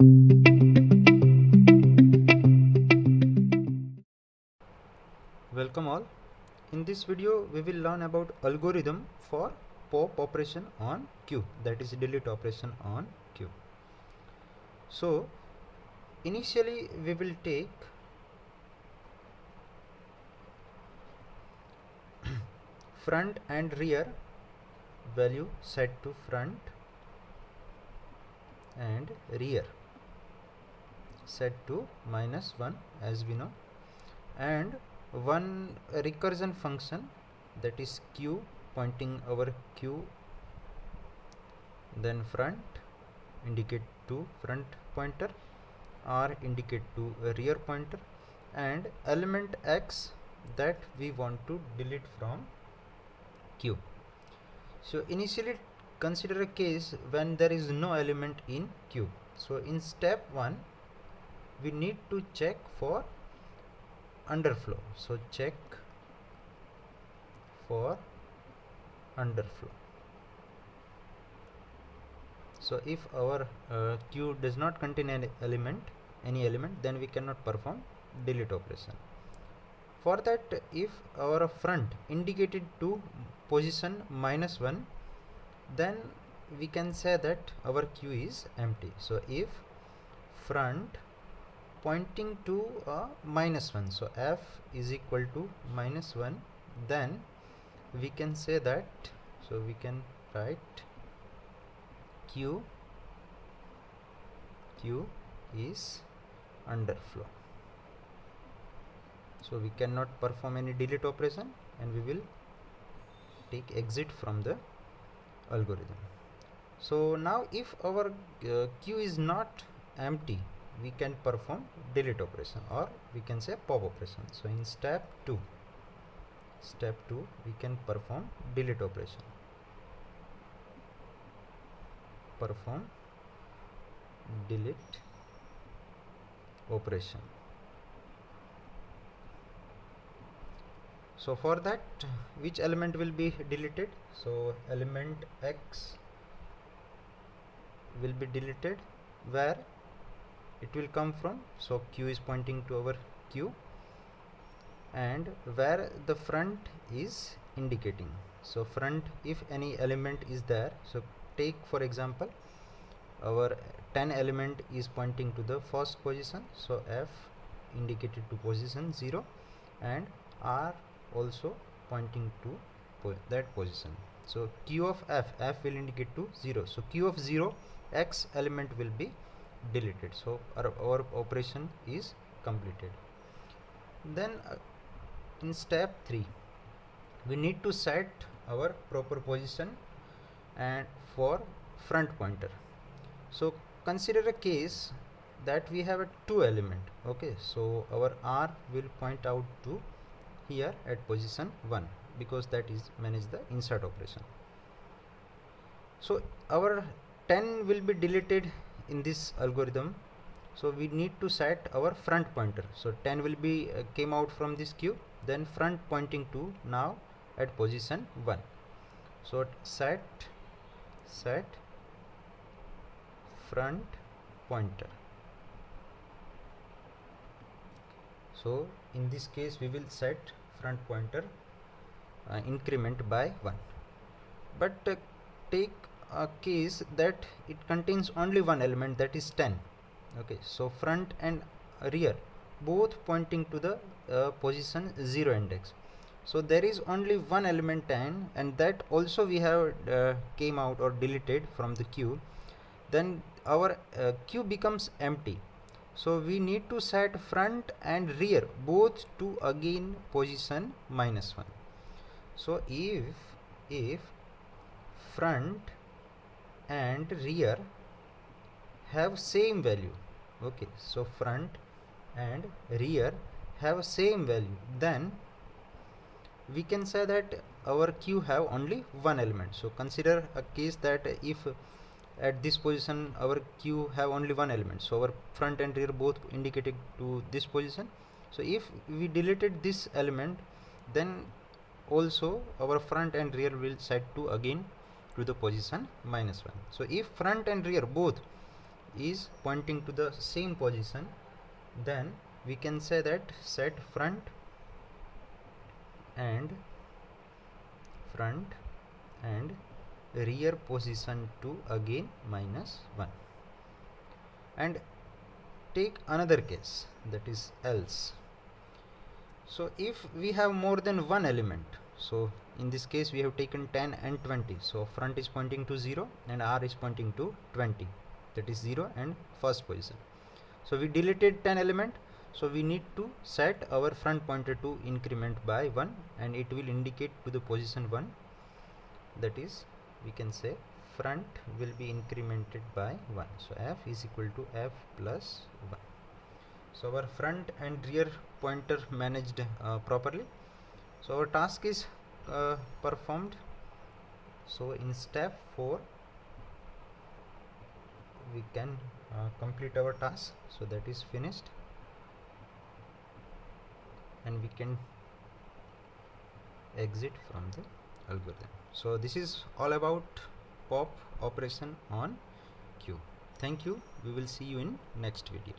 Welcome all. In this video we will learn about algorithm for pop operation on queue, that is delete operation on queue. So initially we will take front and rear value set to front and rear set to -1 as we know, and one recursion function, that is q, pointing our q, then front indicate to front pointer, r indicate to a rear pointer, and element x that we want to delete from q. So initially consider a case when there is no element in q. So in step 1 we need to check for underflow. So check for underflow. So if our queue does not contain any element, then we cannot perform delete operation. For that, if our front indicated to position -1, then we can say that our queue is empty. So if front pointing to -1, so f is equal to -1, then we can say that, so we can write q is underflow. So we cannot perform any delete operation and we will take exit from the algorithm. So now if our queue is not empty, we can perform delete operation, or we can say pop operation. So in step 2 we can perform delete operation. Perform delete operation. So for that, which element will be deleted? So element x will be deleted. Where it will come from? So q is pointing to our q, and where the front is indicating. So front, if any element is there, so take for example our 10 element is pointing to the first position, so f indicated to position 0 and r also pointing to that position. So q of f will indicate to 0, so q of 0, x element will be deleted. So our operation is completed. Then in step 3 we need to set our proper position and for front pointer. So consider a case that we have a 2 element. Okay, so our r will point out to here at position 1, because that is manage the insert operation. So our 10 will be deleted in this algorithm, so we need to set our front pointer. So 10 will be came out from this queue, then front pointing to now at position 1. So set front pointer. So in this case we will set front pointer increment by 1. But take a case that it contains only one element, that is 10. Okay, so front and rear both pointing to the position 0 index. So there is only one element 10, and that also we have came out or deleted from the queue. Then our queue becomes empty. So we need to set front and rear both to again position -1. So if front and rear have same value, okay, so front and rear have same value, then we can say that our queue have only one element. So consider a case that if at this position our queue have only one element, so our front and rear both indicated to this position. So if we deleted this element, then also our front and rear will set to again to the position -1. So if front and rear both is pointing to the same position, then we can say that set front and rear position to again -1. And take another case, that is else. So if we have more than one element, so in this case we have taken 10 and 20, so front is pointing to 0 and R is pointing to 20, that is 0 and first position. So we deleted 10 element, so we need to set our front pointer to increment by 1 and it will indicate to the position 1, that is we can say front will be incremented by 1. So f is equal to f plus 1. So our front and rear pointer managed properly. So our task is performed. So in step 4 we can complete our task, so that is finished, and we can exit from the algorithm. So this is all about pop operation on Q. Thank you. We will see you in next video.